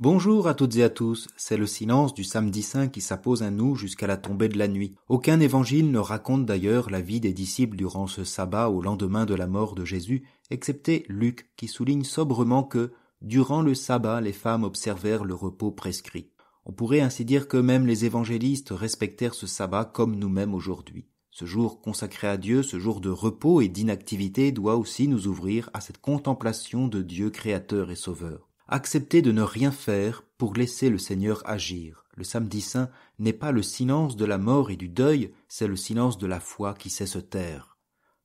Bonjour à toutes et à tous, c'est le silence du samedi saint qui s'impose à nous jusqu'à la tombée de la nuit. Aucun évangile ne raconte d'ailleurs la vie des disciples durant ce sabbat au lendemain de la mort de Jésus, excepté Luc qui souligne sobrement que, durant le sabbat, les femmes observèrent le repos prescrit. On pourrait ainsi dire que même les évangélistes respectèrent ce sabbat comme nous-mêmes aujourd'hui. Ce jour consacré à Dieu, ce jour de repos et d'inactivité doit aussi nous ouvrir à cette contemplation de Dieu créateur et sauveur. Accepter de ne rien faire pour laisser le Seigneur agir. Le samedi saint n'est pas le silence de la mort et du deuil, c'est le silence de la foi qui sait se taire.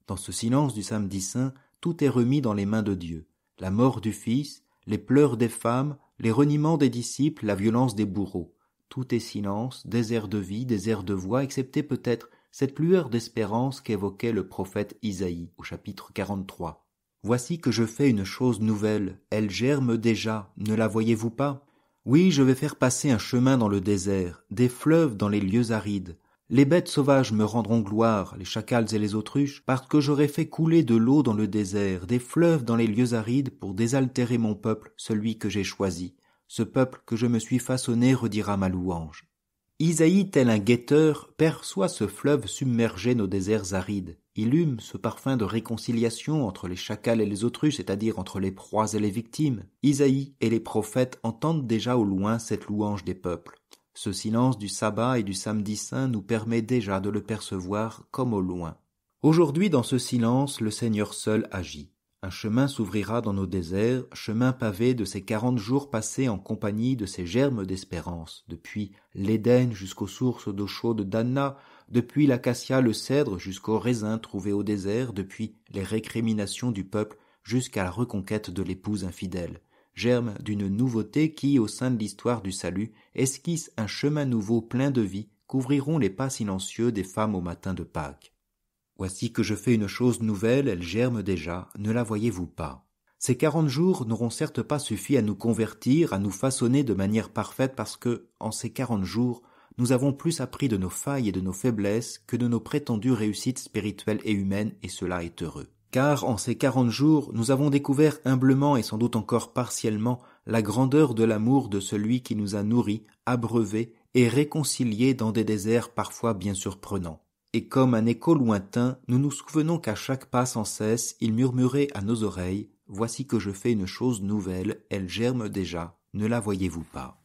Dans ce silence du samedi saint, tout est remis dans les mains de Dieu. La mort du Fils, les pleurs des femmes, les reniements des disciples, la violence des bourreaux. Tout est silence, désert de vie, désert de voix, excepté peut-être cette lueur d'espérance qu'évoquait le prophète Isaïe au chapitre 43. Voici que je fais une chose nouvelle, elle germe déjà, ne la voyez-vous pas? Oui, je vais faire passer un chemin dans le désert, des fleuves dans les lieux arides. Les bêtes sauvages me rendront gloire, les chacals et les autruches, parce que j'aurai fait couler de l'eau dans le désert, des fleuves dans les lieux arides pour désaltérer mon peuple, celui que j'ai choisi. Ce peuple que je me suis façonné redira ma louange. Isaïe, tel un guetteur, perçoit ce fleuve submerger nos déserts arides. Il hume ce parfum de réconciliation entre les chacals et les autruches, c'est-à-dire entre les proies et les victimes. Isaïe et les prophètes entendent déjà au loin cette louange des peuples. Ce silence du sabbat et du samedi saint nous permet déjà de le percevoir comme au loin. Aujourd'hui, dans ce silence, le Seigneur seul agit. Un chemin s'ouvrira dans nos déserts, chemin pavé de ces 40 jours passés en compagnie de ces germes d'espérance, depuis l'Éden jusqu'aux sources d'eau chaude d'Anna, depuis l'acacia, le cèdre jusqu'aux raisins trouvés au désert, depuis les récriminations du peuple jusqu'à la reconquête de l'épouse infidèle. Germe d'une nouveauté qui, au sein de l'histoire du salut, esquisse un chemin nouveau plein de vie qu'ouvriront les pas silencieux des femmes au matin de Pâques. Voici que je fais une chose nouvelle, elle germe déjà, ne la voyez-vous pas? Ces 40 jours n'auront certes pas suffi à nous convertir, à nous façonner de manière parfaite parce que, en ces 40 jours, nous avons plus appris de nos failles et de nos faiblesses que de nos prétendues réussites spirituelles et humaines, et cela est heureux. Car en ces 40 jours, nous avons découvert humblement et sans doute encore partiellement la grandeur de l'amour de celui qui nous a nourris, abreuvés et réconciliés dans des déserts parfois bien surprenants. Et comme un écho lointain, nous nous souvenons qu'à chaque pas sans cesse, il murmurait à nos oreilles « Voici que je fais une chose nouvelle, elle germe déjà, ne la voyez-vous pas ?»